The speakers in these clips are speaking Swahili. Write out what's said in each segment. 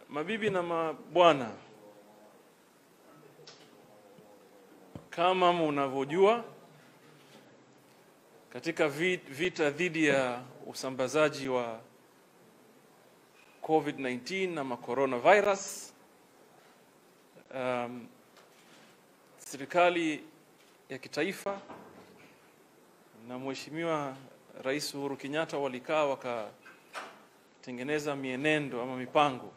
Mabibi na mabwana, kama mnavyojua, katika vita dhidi ya usambazaji wa Covid-19 na coronavirus, serikali ya kitaifa na Mheshimiwa Rais Uhuru Kenyatta walikaa wakatengeneza mienendo ama mipango,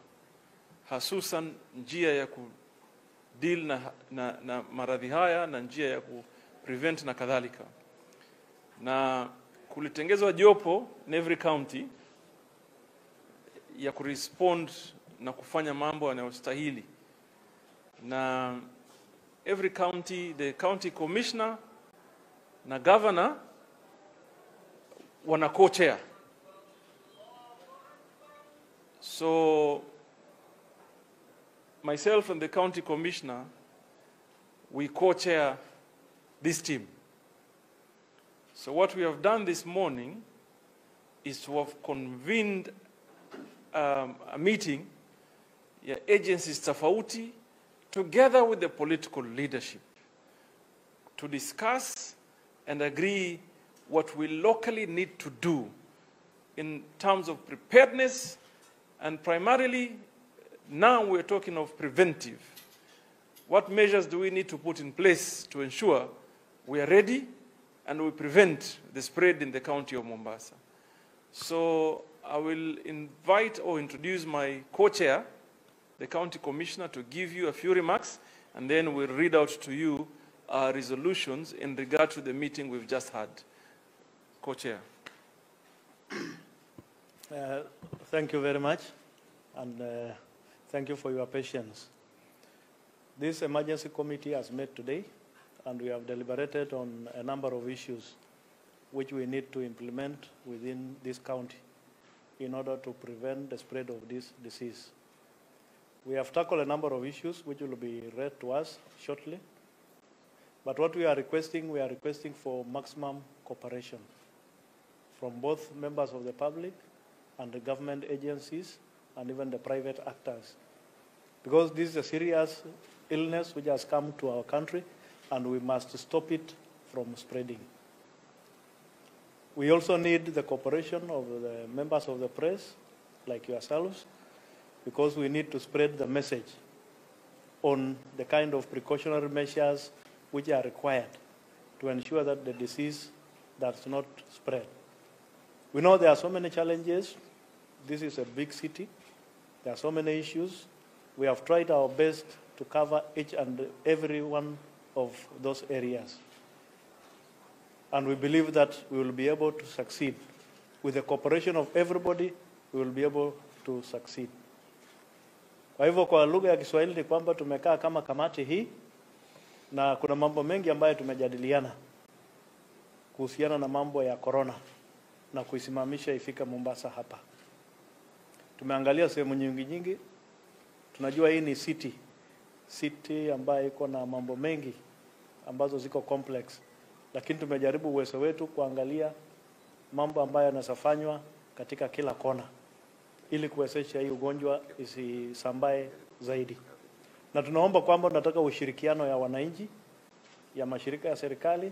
hasusan njia ya kudeal na maradhi haya na njia ya kuprevent na kadhalika. Na kulitengezwa jopo in every county ya kurespond na kufanya mambo yanayostahili. Na every county, the county commissioner na governor wana co-chair. So myself and the county commissioner, we co-chair this team. So what we have done this morning is to have convened a meeting ya agencies tofauti together with the political leadership to discuss and agree what we locally need to do in terms of preparedness, and primarily now we're talking of preventive. What measures do we need to put in place to ensure we are ready and we prevent the spread in the county of Mombasa? So I will invite or introduce my co-chair, the county commissioner, to give you a few remarks, and then we'll read out to you our resolutions in regard to the meeting we've just had. Co-chair. Thank you very much, and thank you for your patience. This emergency committee has met today, and we have deliberated on a number of issues which we need to implement within this county in order to prevent the spread of this disease. We have tackled a number of issues which will be read to us shortly. But what we are requesting for maximum cooperation from both members of the public and the government agencies and even the private actors. Because this is a serious illness which has come to our country, and we must stop it from spreading. We also need the cooperation of the members of the press, like yourselves, because we need to spread the message on the kind of precautionary measures which are required to ensure that the disease does not spread. We know there are so many challenges. This is a big city. There are so many issues. We have tried our best to cover each and every one of those areas. And we believe that we will be able to succeed. With the cooperation of everybody, we will be able to succeed. Kwa hivyo kwa lugha ya Kiswahili ni kwamba tumekaa kama kamati hii na kuna mambo mengi ambayo tumejadiliana kuhusiana na mambo ya corona na kuisimamisha ifika Mombasa hapa. Tumeangalia sehemu nyingi. Tunajua hii ni city ambayo iko na mambo mengi ambazo ziko complex, lakini tumejaribu uwezo wetu kuangalia mambo ambayo yanasafanywa katika kila kona ili kuwezesha hii ugonjwa isisambae zaidi. Na tunaomba kwamba tunataka ushirikiano ya wananchi, ya mashirika ya serikali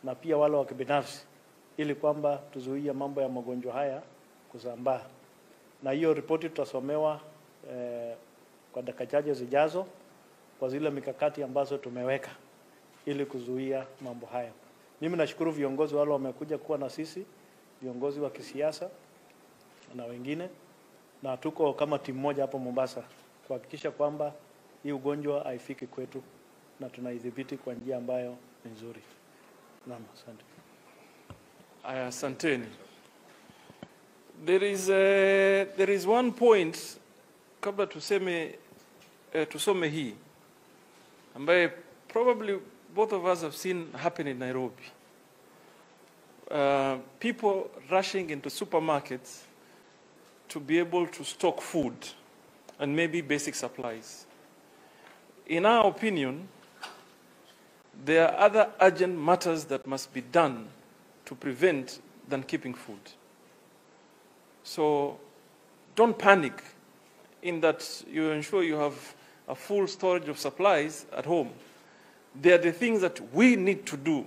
na pia wale wa kibinafsi ili kwamba tuzuie mambo ya magonjwa haya kusambaa. Na hiyo ripoti tutasomewa kwa dakika chache zijazo kwa zile mikakati ambazo tumeweka ili kuzuia mambo haya. Mimi nashukuru viongozi wale wamekuja kuwa na sisi, viongozi wa kisiasa na wengine, na tuko kama timu moja hapo Mombasa kuhakikisha kwamba hii ugonjwa haifiki kwetu na tunaidhibiti kwa njia ambayo ni nzuri. Naam, asante. Asanteni. There is one point kabla tusome hii ambaye probably both of us have seen happen in Nairobi. People rushing into supermarkets to be able to stock food and maybe basic supplies. In our opinion, there are other urgent matters that must be done to prevent than keeping food. So don't panic in that you ensure you have a full storage of supplies at home. They are the things that we need to do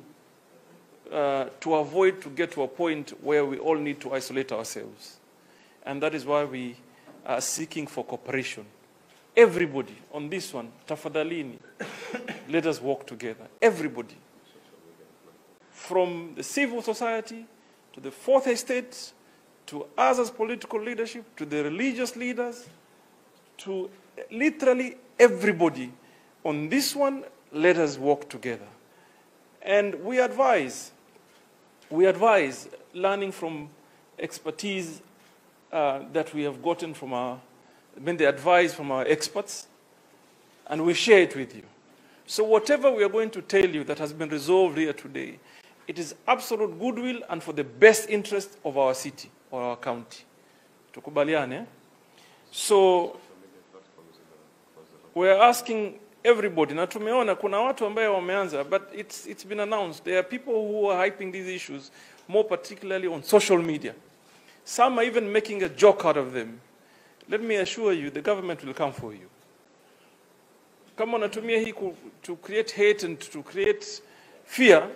to avoid to get to a point where we all need to isolate ourselves. And that is why we are seeking for cooperation. Everybody on this one, tafadhalini, let us work together. Everybody. From the civil society, to the fourth estate, to us as political leadership, to the religious leaders, to literally everybody. On this one, let us work together. And we advise, learning from expertise that we have gotten from the advice from our experts, and we share it with you. So whatever we are going to tell you that has been resolved here today, it is absolute goodwill and for the best interest of our city or our county. Tukubaliane. So we are asking everybody, na tumeona kuna watu ambaye wameanza, but it's been announced. There are people who are hyping these issues, more particularly on social media. Some are even making a joke out of them. Let me assure you, the government will come for you. Kama unatumia hii to create hate and to create fear,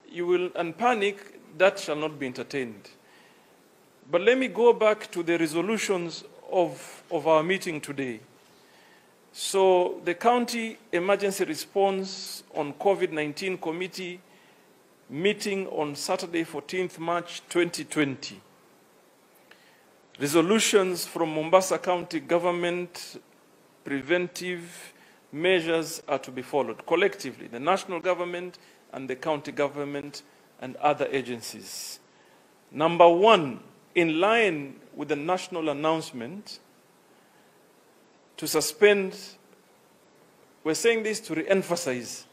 you will, and panic, that shall not be entertained. But let me go back to the resolutions of our meeting today. So the County Emergency Response on COVID-19 Committee meeting on Saturday, 14th March 2020. Resolutions from Mombasa County Government, preventive measures are to be followed collectively, the national government and the county government and other agencies. Number one, in line with the national announcement to suspend, we're saying this to re-emphasize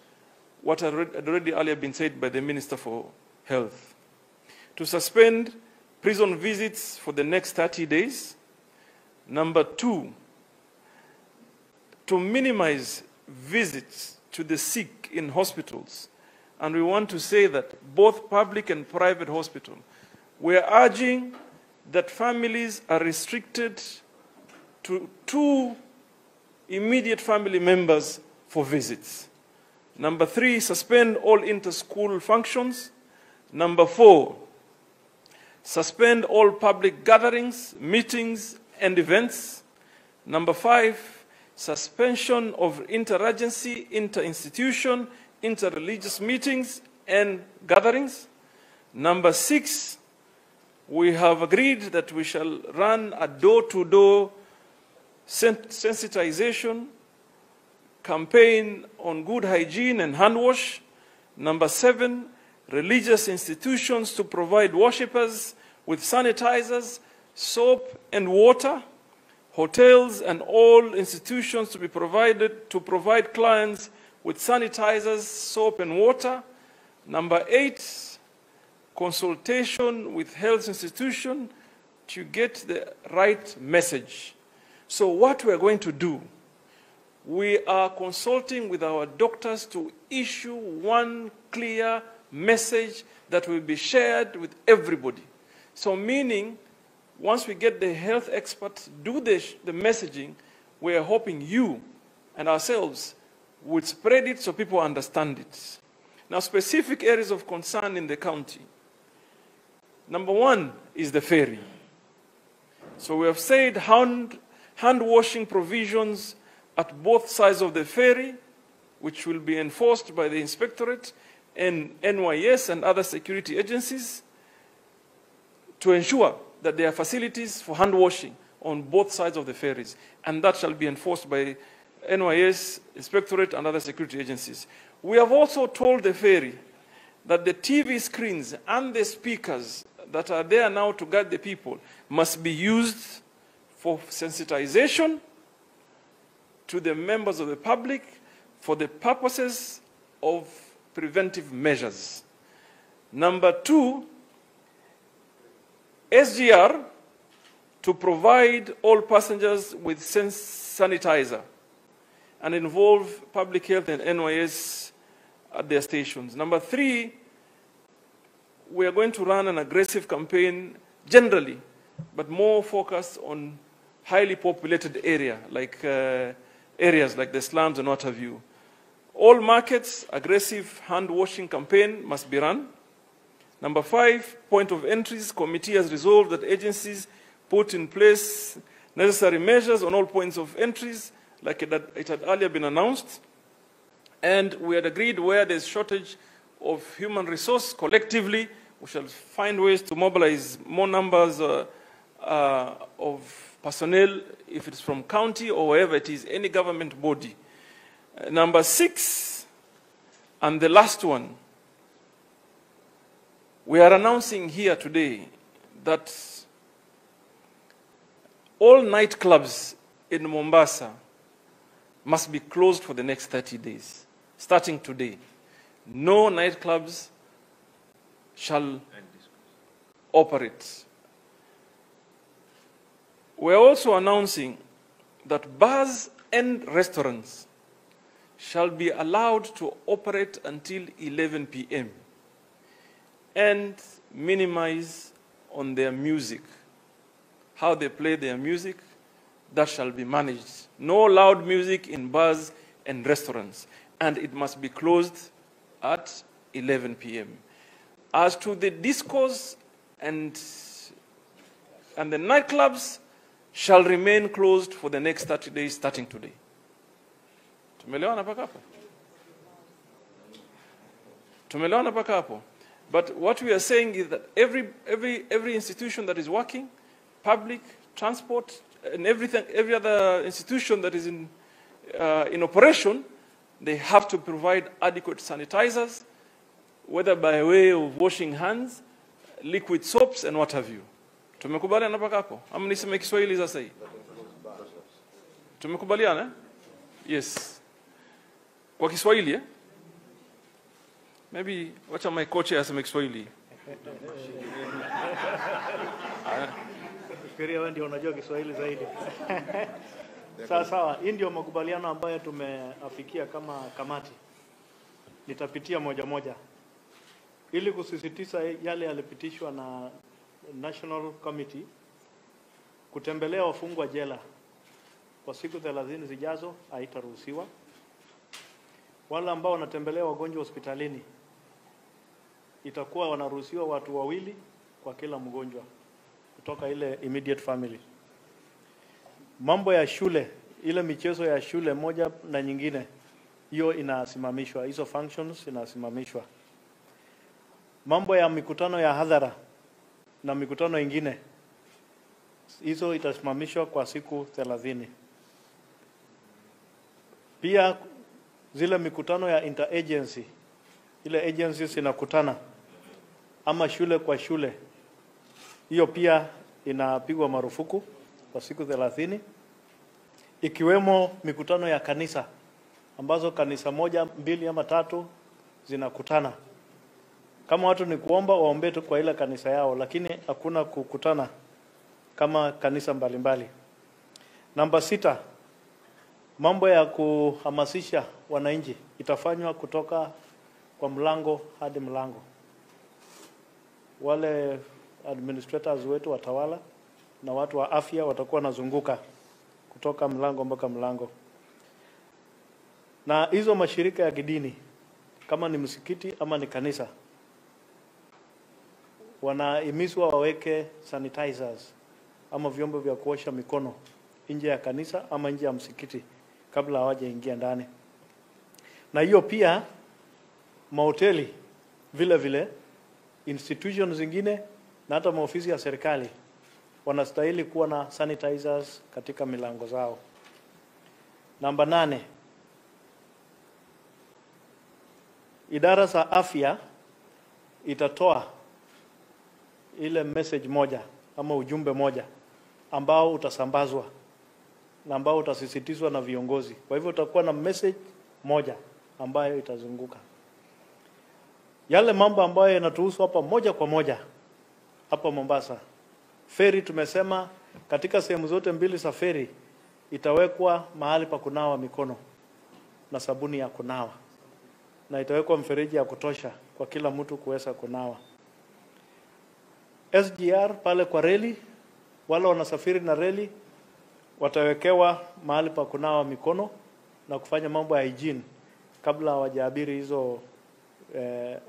what had already earlier been said by the Minister for Health, to suspend prison visits for the next 30 days. Number two, to minimize visits to the sick in hospitals. And we want to say that both public and private hospitals, we are urging that families are restricted to 2 immediate family members for visits. Number three, suspend all inter-school functions. Number four, suspend all public gatherings, meetings, and events. Number five, suspension of interagency, inter-institution, inter-religious meetings and gatherings. Number six, we have agreed that we shall run a door-to-door sensitization campaign on good hygiene and hand wash. Number seven, religious institutions to provide worshippers with sanitizers, soap and water. Hotels and all institutions to be provided to provide clients with sanitizers, soap and water. Number eight, consultation with health institution to get the right message. So what we're going to do, we are consulting with our doctors to issue one clear message that will be shared with everybody. So meaning, once we get the health experts do the messaging, we are hoping you and ourselves would spread it so people understand it. Now, specific areas of concern in the county. Number one is the ferry. So we have said hand washing provisions at both sides of the ferry, which will be enforced by the Inspectorate and NYS and other security agencies, to ensure that there are facilities for hand washing on both sides of the ferries. And that shall be enforced by NYS, Inspectorate, and other security agencies. We have also told the ferry that the TV screens and the speakers that are there now to guide the people must be used for sensitization to the members of the public for the purposes of preventive measures. Number two, SGR to provide all passengers with sanitizer and involve public health and NYS at their stations. Number three, we are going to run an aggressive campaign generally, but more focused on highly populated area, like areas like the slums and what have you. All markets, aggressive hand washing campaign must be run. Number 5, point of entries. Committee has resolved that agencies put in place necessary measures on all points of entries, like it had earlier been announced. And we had agreed where there's shortage of human resource collectively, we shall find ways to mobilize more numbers of personnel, if it's from county or wherever it is, any government body. Number 6, and the last one, we are announcing here today that all nightclubs in Mombasa must be closed for the next 30 days, starting today. No nightclubs shall operate. We are also announcing that bars and restaurants shall be allowed to operate until 11 p.m. and minimize on their music. How they play their music, that shall be managed. No loud music in bars and restaurants, and it must be closed at 11 p.m. As to the discos and the nightclubs, shall remain closed for the next 30 days starting today. Tumeelewana mpaka hapo? Tumeelewana mpaka hapo? But what we are saying is that every institution that is working, public, transport, and every other institution that is in operation, they have to provide adequate sanitizers, whether by way of washing hands, liquid soaps, and what have you. Tumekubaliana mpaka hapo? Ama niseme Kiswahili sasa hii? Tumekubaliana? Yes. Kwa Kiswahili, eh? Maybe wacha my coach aseme Kiswahili. Fikiria wewe ndio unajua Kiswahili zaidi. Sawa, hii ndio makubaliano ambayo tumeafikia kama kamati. Nitapitia moja moja ili kusisitiza yale yalipitishwa na National Committee. Kutembelea wafungwa jela kwa siku 30 zijazo haitaruhusiwa. Wale ambao wanatembelea wagonjwa hospitalini itakuwa wanaruhusiwa watu 2 kwa kila mgonjwa kutoka ile immediate family. Mambo ya shule, ile michezo ya shule moja na nyingine, hiyo inasimamishwa, hizo functions inasimamishwa. Mambo ya mikutano ya hadhara na mikutano ingine, hizo itasimamishwa kwa siku 30. Pia zile mikutano ya interagency, ile agencies inakutana ama shule kwa shule, hiyo pia inapigwa marufuku kwa siku 30, ikiwemo mikutano ya kanisa ambazo kanisa 1, 2 ama 3 zinakutana. Kama watu ni kuomba waombe tu kwa ile kanisa yao, lakini hakuna kukutana kama kanisa mbalimbali. Namba 6, mambo ya kuhamasisha wananchi itafanywa kutoka kwa mlango hadi mlango. Wale administrators wetu watawala na watu wa afya watakuwa nazunguka kutoka mlango mpaka mlango. Na hizo mashirika ya kidini kama ni msikiti ama ni kanisa, wanahimizwa waweke sanitizers ama vyombo vya kuosha mikono nje ya kanisa ama nje ya msikiti kabla hawajaingia ndani. Na hiyo pia mahoteli vile vile, institutions zingine na hata maofisi ya serikali wanastahili kuwa na sanitizers katika milango zao. Namba 8, idara za afya itatoa ile message moja ama ujumbe moja ambao utasambazwa na ambao utasisitizwa na viongozi. Kwa hivyo utakuwa na message moja ambayo itazunguka. Yale mambo ambayo yanatuhusu hapa moja kwa moja hapa Mombasa. Feri tumesema katika sehemu zote 2 za feri itawekwa mahali pa kunawa mikono na sabuni ya kunawa. Na itawekwa mfereji ya kutosha kwa kila mtu kuweza kunawa. SGR pale kwa reli, wale wanasafiri na reli watawekewa mahali pa kunawa mikono na kufanya mambo ya hygiene kabla hawajaabiri hizo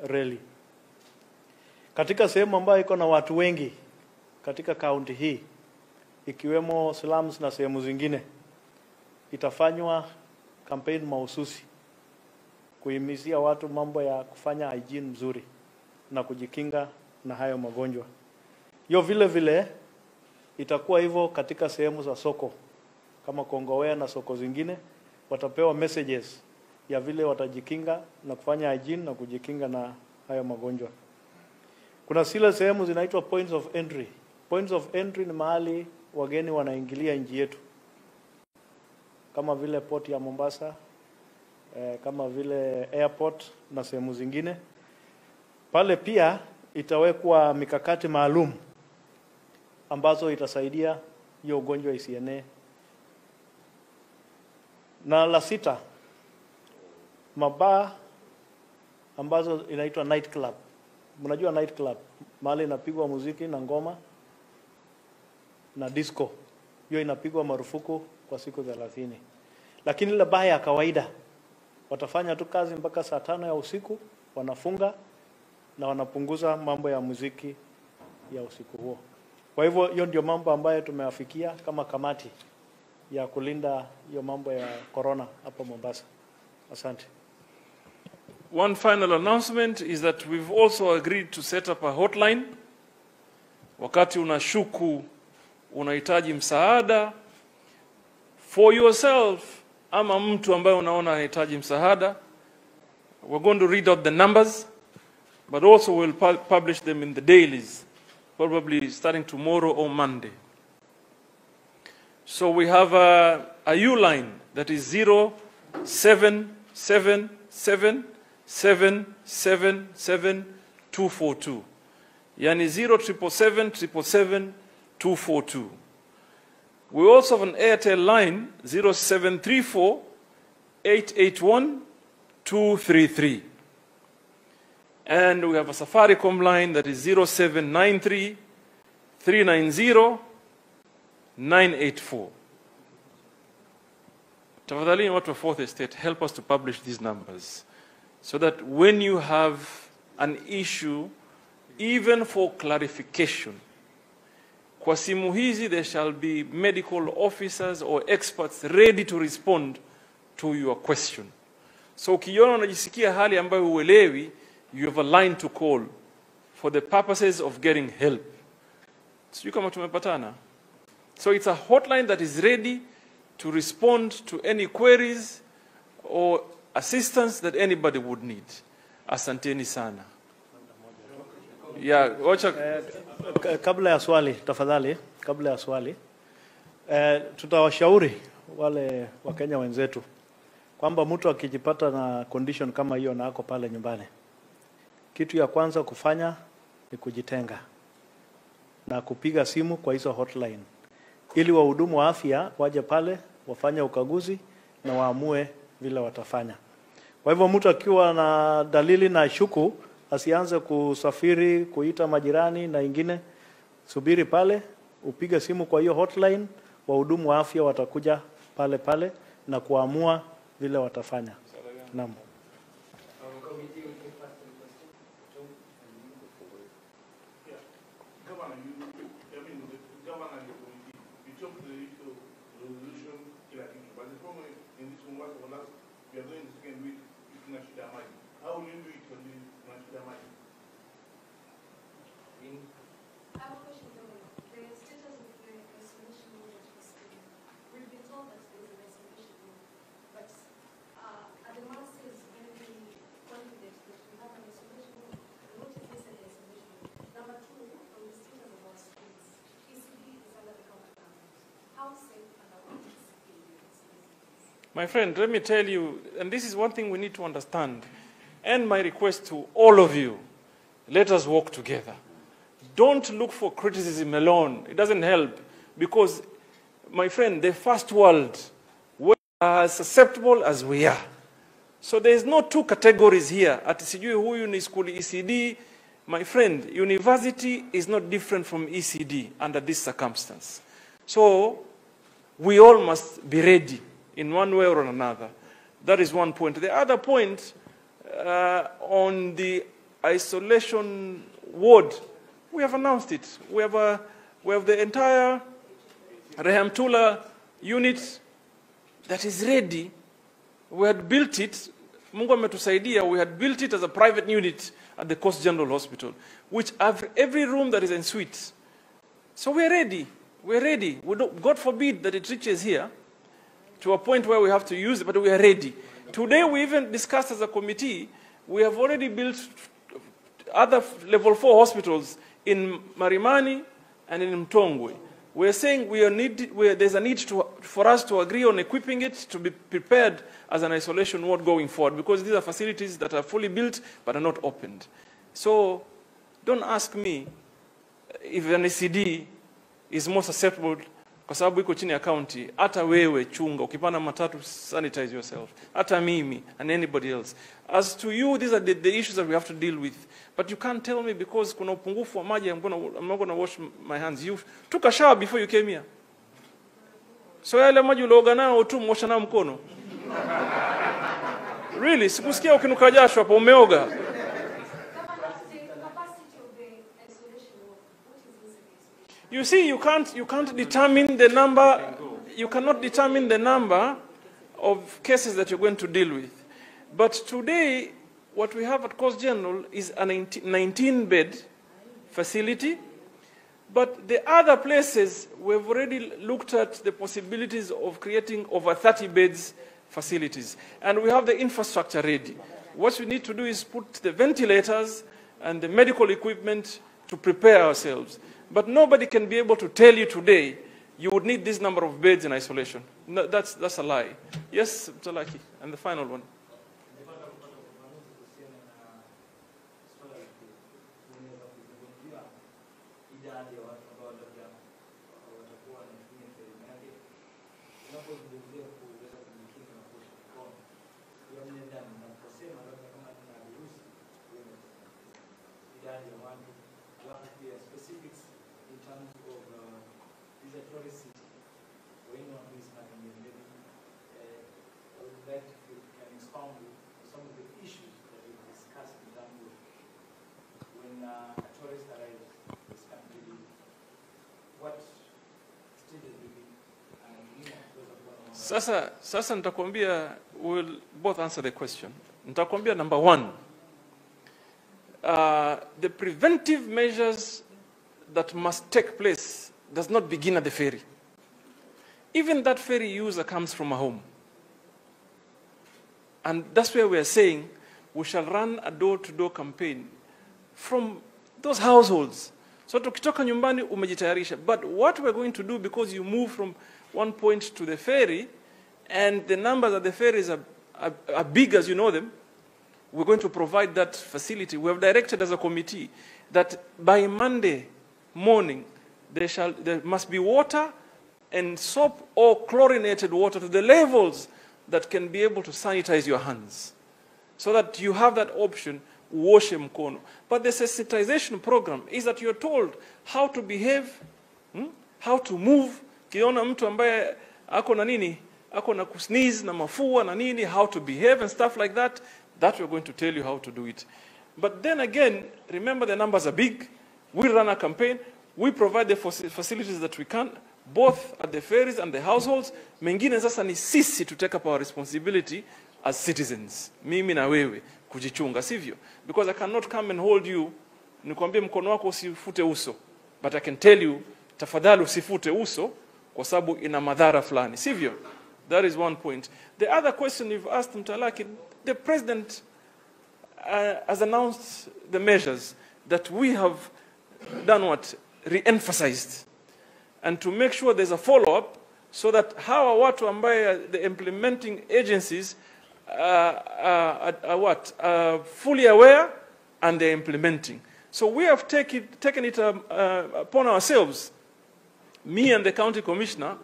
reli. Katika sehemu ambayo iko na watu wengi katika kaunti hii, ikiwemo slums na sehemu zingine, itafanywa campaign mahususi kuhimizia watu mambo ya kufanya hygiene mzuri na kujikinga na hayo magonjwa. Hiyo vile vile itakuwa hivyo katika sehemu za soko kama Kongowea na soko zingine, watapewa messages ya vile watajikinga na kufanya hygiene na kujikinga na hayo magonjwa. Kuna zile sehemu zinaitwa points of entry. Points of entry ni mahali wageni wanaingilia nchi yetu, kama vile port ya Mombasa, kama vile airport na sehemu zingine. Pale pia itawekwa mikakati maalum ambazo itasaidia hiyo ugonjwa isienee. Na la sita, mabaa ambazo inaitwa nightclub. Mnajua nightclub, mahali inapigwa muziki na ngoma na disco. Hiyo inapigwa marufuku kwa siku 30. Lakini ile baa ya kawaida watafanya tu kazi mpaka saa 5 ya usiku, wanafunga na wanapunguza mambo ya muziki ya usiku huo. Kwa hivyo hiyo ndio mambo ambayo tumeafikia kama kamati ya kulinda hiyo mambo ya corona hapa Mombasa. Asante. One final announcement is that we've also agreed to set up a hotline. Wakati unashuku unahitaji msaada for yourself ama mtu ambaye unaona anahitaji msaada, we're going to read out the numbers, but also we'll publish them in the dailies, probably starting tomorrow or Monday. So we have a U-line that is 0777777242. Yani 0777777242. We also have an Airtel line 0734881233. And we have a Safaricom line that is 0793390984. Tafadhali watu wa Fourth Estate, help us to publish these numbers so that when you have an issue, even for clarification, kwa simu hizi there shall be medical officers or experts ready to respond to your question. So ukiona unajisikia hali ambayo uelewi, you have a line to call for the purposes of getting help. Sijui kama tumepatana. So it's a hotline that is ready to respond to any queries or assistance that anybody would need. Asanteni sana. Yeah, wacha kabla ya swali tafadhali, kabla ya swali tutawashauri wale Wakenya wenzetu kwamba mtu akijipata na condition kama hiyo na ako pale nyumbani, kitu ya kwanza kufanya ni kujitenga na kupiga simu kwa hizo hotline ili wahudumu wa afya waje pale wafanye ukaguzi na waamue vile watafanya. Kwa hivyo mtu akiwa na dalili na shuku asianze kusafiri kuita majirani na ingine, subiri pale, upige simu kwa hiyo hotline, wahudumu wa afya watakuja pale pale na kuamua vile watafanya. Naam. How will you do it when you National Money? I have a question, Governor. The status of the resolution movement is clear. We've been told that there is a resolution movement, but are the masses really confident that we have a resolution movement? What is this a resolution movement? Number two, on the status of our streets, ECD is under the county government. How safe and how ECD is? My friend, let me tell you, and this is one thing we need to understand, and my request to all of you, let us work together. Don't look for criticism alone. It doesn't help. Because, my friend, the first world, we are as susceptible as we are. So there is no two categories here. At sijui huyu ni school ECD. My friend, university is not different from ECD under this circumstance. So we all must be ready in one way or another. That is one point. The other point on the isolation ward, we have announced it. We have the entire Rehamtula unit that is ready. We had built it. Mungu ametusaidia. We had built it as a private unit at the Coast General Hospital, which have every room that is en suite. So we're ready. We're ready. God forbid that it reaches here to a point where we have to use it, but we are ready. Today we even discussed as a committee, we have already built other level 4 hospitals in Marimani and in Mtongwe. We're saying there's a need for us to agree on equipping it to be prepared as an isolation ward going forward, because these are facilities that are fully built but are not opened. So don't ask me if an ECD is more susceptible kwa sababu iko chini ya county. Hata wewe chunga, ukipanda matatu sanitize yourself. Hata mimi and anybody else. As to you, these are the issues that we have to deal with. But you can't tell me because kuna upungufu wa maji, I'm not going to wash my hands. You took a shower before you came here. So yale maji ulioga nao tu mwosha nao mkono. Really, sikusikia ukinuka jasho hapo umeoga. You see, you can't determine the number. You cannot determine the number of cases that you're going to deal with. But today, what we have at Coast General is a 19-bed facility. But the other places, we've already looked at the possibilities of creating over 30 beds facilities. And we have the infrastructure ready. What we need to do is put the ventilators and the medical equipment to prepare ourselves. But nobody can be able to tell you today, you would need this number of beds in isolation. No, that's a lie. Yes, Mtalaki, and the final one. Sasa nitakwambia, we'll both answer the question. Nitakwambia number one, the preventive measures that must take place does not begin at the ferry. Even that ferry user comes from a home. And that's where we are saying we shall run a door-to-door campaign from those households. So tukitoka nyumbani umejitayarisha. But what we're going to do, because you move from one point to the ferry, and the numbers at the ferries are big as you know them, we're going to provide that facility. We have directed as a committee that by Monday morning, there must be water and soap or chlorinated water to the levels that can be able to sanitize your hands. So that you have that option, wash mkono. But the sensitization program is that you're told how to behave, how to move. Kiona mtu ambaye ako na nini, ako na kusneeze na mafua na nini, how to behave and stuff like that, that we're going to tell you how to do it. But then again, remember the numbers are big. We run a campaign. We provide the facilities that we can, both at the ferries and the households. Mengine sasa ni sisi to take up our responsibility as citizens. Mimi na wewe kujichunga, sivyo? Because I cannot come and hold you, nikwambie mkono wako usifute uso. But I can tell you, tafadhali usifute uso kwa sababu ina madhara fulani, sivyo? That is one point. The other question you've asked, Mtalaki, the president has announced the measures that we have done what? Re-emphasized. And to make sure there's a follow-up so that hawa watu ambaye the implementing agencies are fully aware and they're implementing. So we have taken it upon ourselves, me and the county commissioner,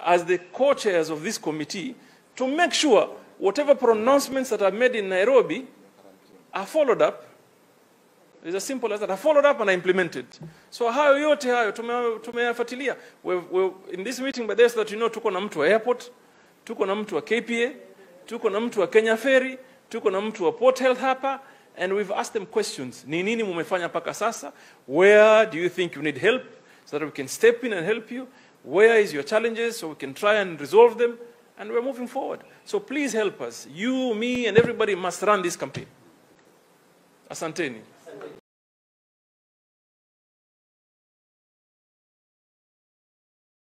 as the co-chairs of this committee, to make sure whatever pronouncements that are made in Nairobi are followed up. It's as simple as that. I followed up and I implemented. So hayo yote hayo tumeyafuatilia. In this meeting, but there's that you know, tuko na mtu wa airport, tuko na mtu wa KPA, tuko na mtu wa Kenya Ferry, tuko na mtu wa Port Health hapa, and we've asked them questions. Ni nini mumefanya paka sasa? Where do you think you need help so that we can step in and help you? Where is your challenges so we can try and resolve them? And we're moving forward. So please help us. You, me, and everybody must run this campaign. Asanteni.